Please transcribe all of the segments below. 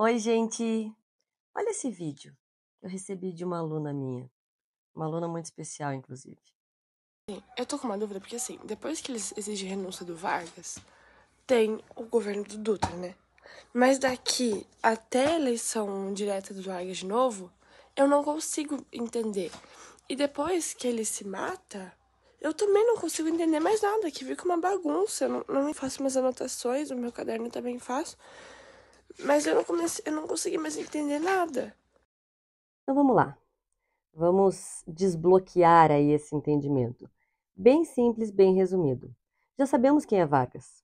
Oi, gente! Olha esse vídeo que eu recebi de uma aluna minha. Uma aluna muito especial, inclusive. Eu tô com uma dúvida, porque assim, depois que eles exigem renúncia do Vargas, tem o governo do Dutra, né? Mas daqui até a eleição direta do Vargas de novo, eu não consigo entender. E depois que ele se mata, eu também não consigo entender mais nada, que fica uma bagunça. Eu não faço minhas anotações, o meu caderno também faço. Mas eu não consegui mais entender nada. Então vamos lá. Vamos desbloquear aí esse entendimento. Bem simples, bem resumido. Já sabemos quem é Vargas.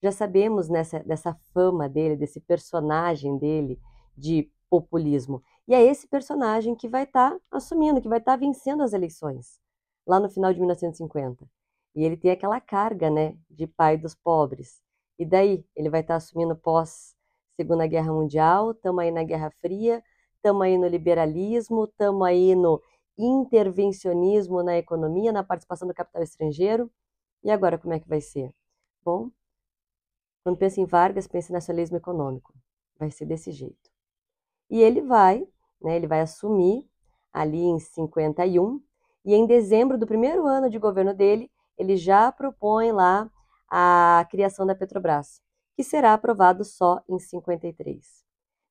Já sabemos dessa fama dele, desse personagem dele de populismo. E é esse personagem que vai estar assumindo, que vai estar vencendo as eleições, lá no final de 1950. E ele tem aquela carga, né, de pai dos pobres. E daí, ele vai estar assumindo pós Segunda Guerra Mundial, estamos aí na Guerra Fria, estamos aí no liberalismo, estamos aí no intervencionismo na economia, na participação do capital estrangeiro. E agora, como é que vai ser? Bom, quando pensa em Vargas, pensa em nacionalismo econômico. Vai ser desse jeito. E ele vai, né, ele vai assumir ali em 51, e em dezembro do primeiro ano de governo dele, ele já propõe lá a criação da Petrobras, que será aprovado só em 53.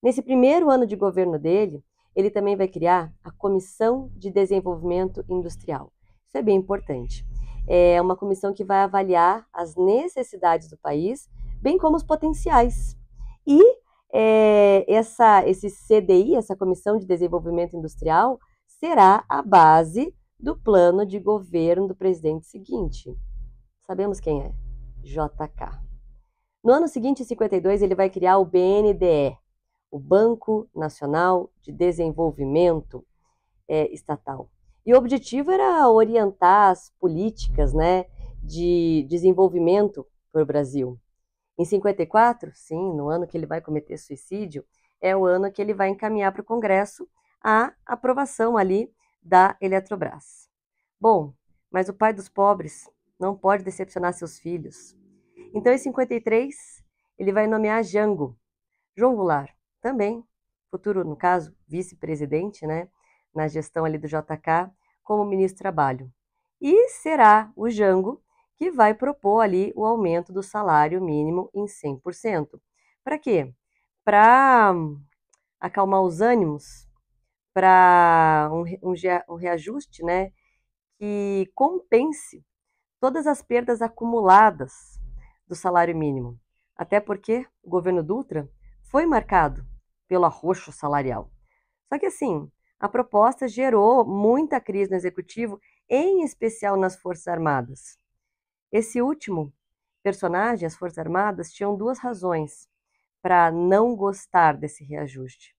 Nesse primeiro ano de governo dele, ele também vai criar a Comissão de Desenvolvimento Industrial. Isso é bem importante. É uma comissão que vai avaliar as necessidades do país, bem como os potenciais. E esse CDI, essa Comissão de Desenvolvimento Industrial, será a base do plano de governo do presidente seguinte. Sabemos quem é? JK. No ano seguinte, em 52, ele vai criar o BNDE, o Banco Nacional de Desenvolvimento Estatal. E o objetivo era orientar as políticas, né, de desenvolvimento para o Brasil. Em 54, sim, no ano que ele vai cometer suicídio, é o ano que ele vai encaminhar para o Congresso a aprovação ali da Eletrobras. Bom, mas o pai dos pobres não pode decepcionar seus filhos. Então, em 53, ele vai nomear Jango, João Goulart, também, futuro, no caso, vice-presidente, né, na gestão ali do JK, como ministro do Trabalho. E será o Jango que vai propor ali o aumento do salário mínimo em 100%. Para quê? Para acalmar os ânimos, para um reajuste, né, que compense todas as perdas acumuladas do salário mínimo. Até porque o governo Dutra foi marcado pelo arroxo salarial. Só que assim, a proposta gerou muita crise no executivo, em especial nas Forças Armadas. Esse último personagem, as Forças Armadas, tinham duas razões para não gostar desse reajuste.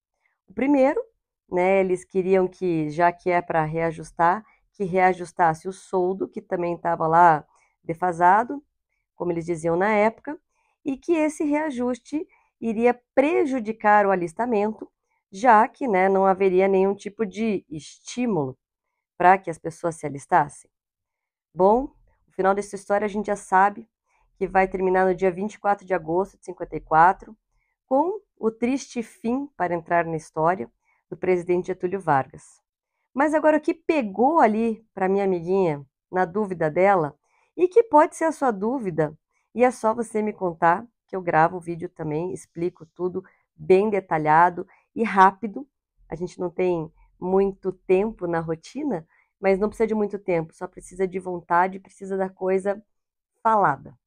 O primeiro, né, eles queriam que, já que é para reajustar, que reajustasse o soldo, que também estava lá defasado, como eles diziam na época, e que esse reajuste iria prejudicar o alistamento, já que, né, não haveria nenhum tipo de estímulo para que as pessoas se alistassem. Bom, o final dessa história a gente já sabe que vai terminar no dia 24 de agosto de 54, com o triste fim, para entrar na história, do presidente Getúlio Vargas. Mas agora o que pegou ali para minha amiguinha, na dúvida dela, e que pode ser a sua dúvida, e é só você me contar, que eu gravo o vídeo também, explico tudo bem detalhado e rápido. A gente não tem muito tempo na rotina, mas não precisa de muito tempo, só precisa de vontade, precisa da coisa falada.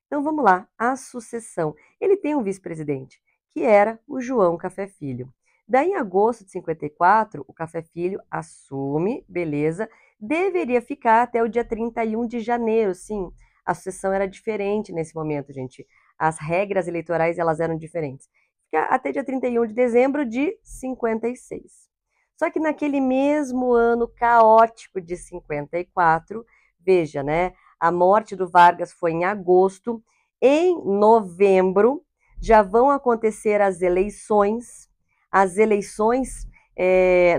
Então vamos lá, a sucessão. Ele tem um vice-presidente, que era o João Café Filho. Daí, em agosto de 54, o Café Filho assume, beleza, deveria ficar até o dia 31 de janeiro, sim. A sucessão era diferente nesse momento, gente. As regras eleitorais, elas eram diferentes. Fica até dia 31 de dezembro de 56. Só que naquele mesmo ano caótico de 54, veja, né? A morte do Vargas foi em agosto. Em novembro, já vão acontecer as eleições.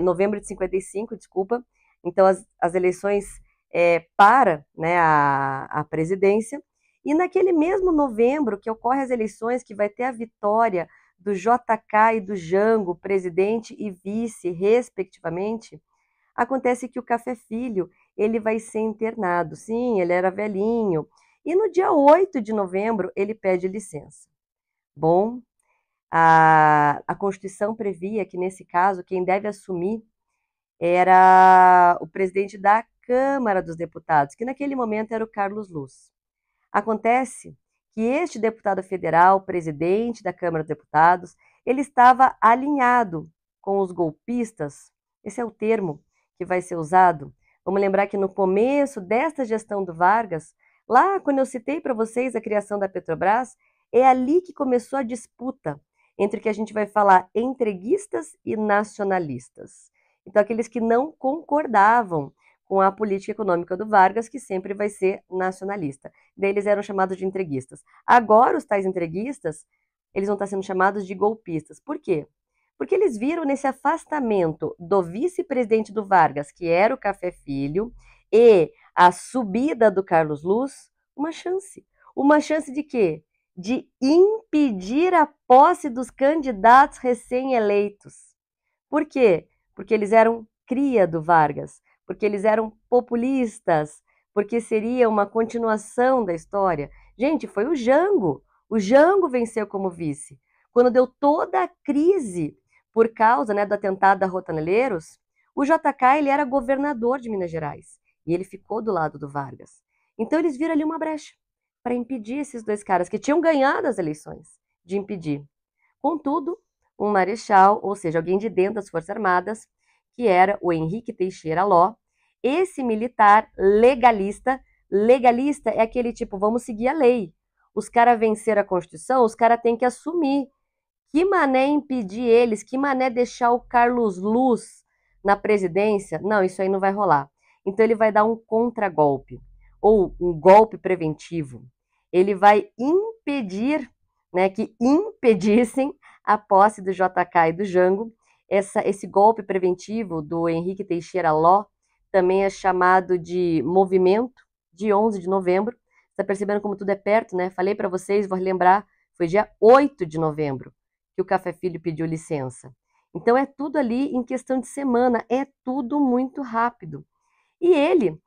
Novembro de 55, desculpa. Então, as eleições para, né, a presidência. E naquele mesmo novembro que ocorre as eleições, que vai ter a vitória do JK e do Jango, presidente e vice, respectivamente, acontece que o Café Filho, ele vai ser internado. Sim, ele era velhinho. E no dia 8 de novembro, ele pede licença. Bom, a Constituição previa que, nesse caso, quem deve assumir era o presidente da Câmara dos Deputados, que naquele momento era o Carlos Luz. Acontece que este deputado federal, presidente da Câmara dos Deputados, ele estava alinhado com os golpistas, esse é o termo que vai ser usado. Vamos lembrar que no começo desta gestão do Vargas, lá quando eu citei para vocês a criação da Petrobras, é ali que começou a disputa entre o que a gente vai falar entreguistas e nacionalistas. Então, aqueles que não concordavam com a política econômica do Vargas, que sempre vai ser nacionalista. Daí eles eram chamados de entreguistas. Agora, os tais entreguistas, eles vão estar sendo chamados de golpistas. Por quê? Porque eles viram nesse afastamento do vice-presidente do Vargas, que era o Café Filho, e a subida do Carlos Luz, uma chance. Uma chance de quê? De impedir a posse dos candidatos recém-eleitos. Por quê? Porque eles eram cria do Vargas, porque eles eram populistas, porque seria uma continuação da história. Gente, foi o Jango. O Jango venceu como vice. Quando deu toda a crise por causa, né, do atentado da Rotaneleiros, o JK ele era governador de Minas Gerais e ele ficou do lado do Vargas. Então eles viram ali uma brecha para impedir esses dois caras que tinham ganhado as eleições, de impedir. Contudo, um marechal, ou seja, alguém de dentro das Forças Armadas, que era o Henrique Teixeira Ló, esse militar legalista, legalista é aquele tipo, vamos seguir a lei. Os caras venceram a Constituição, os caras têm que assumir. Que mané impedir eles, que mané deixar o Carlos Luz na presidência? Não, isso aí não vai rolar. Então ele vai dar um contragolpe, ou um golpe preventivo. Ele vai impedir, né, que impedissem a posse do JK e do Jango. Esse golpe preventivo do Henrique Teixeira Ló também é chamado de movimento de 11 de novembro. Está percebendo como tudo é perto, né? Falei para vocês, vou relembrar, foi dia 8 de novembro que o Café Filho pediu licença. Então é tudo ali em questão de semana, é tudo muito rápido. E ele,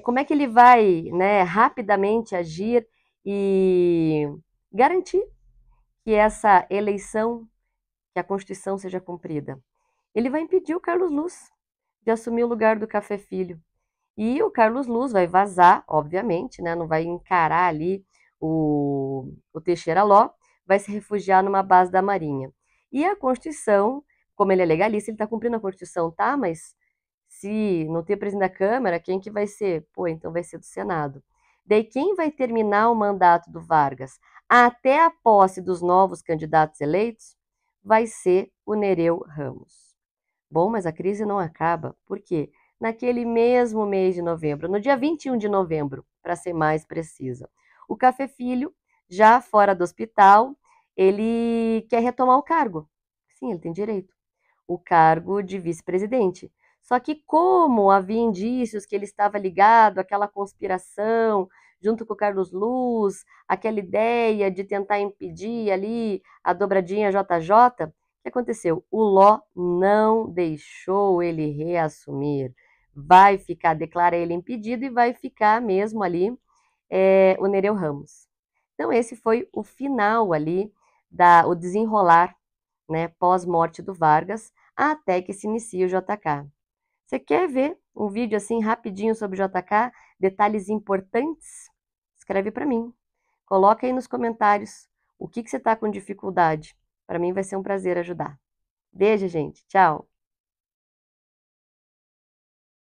como é que ele vai, né, rapidamente agir e garantir que essa eleição, que a Constituição seja cumprida? Ele vai impedir o Carlos Luz de assumir o lugar do Café Filho. E o Carlos Luz vai vazar, obviamente, né, não vai encarar ali o Teixeira Ló, vai se refugiar numa base da Marinha. E a Constituição, como ele é legalista, ele está cumprindo a Constituição, tá? Mas se não ter presidente da Câmara, quem que vai ser? Pô, então vai ser do Senado. Daí quem vai terminar o mandato do Vargas até a posse dos novos candidatos eleitos vai ser o Nereu Ramos. Bom, mas a crise não acaba. Por quê? Naquele mesmo mês de novembro, no dia 21 de novembro, para ser mais precisa, o Café Filho, já fora do hospital, ele quer retomar o cargo. Sim, ele tem direito. O cargo de vice-presidente. Só que como havia indícios que ele estava ligado àquela conspiração junto com o Carlos Luz, aquela ideia de tentar impedir ali a dobradinha JJ, o que aconteceu? O Ló não deixou ele reassumir. Vai ficar, declara ele impedido e vai ficar mesmo ali o Nereu Ramos. Então esse foi o final ali, o desenrolar, né, pós-morte do Vargas, até que se inicia o JK. Você quer ver um vídeo assim rapidinho sobre o JK, detalhes importantes? Escreve para mim. Coloca aí nos comentários o que você está com dificuldade. Para mim vai ser um prazer ajudar. Beijo, gente. Tchau.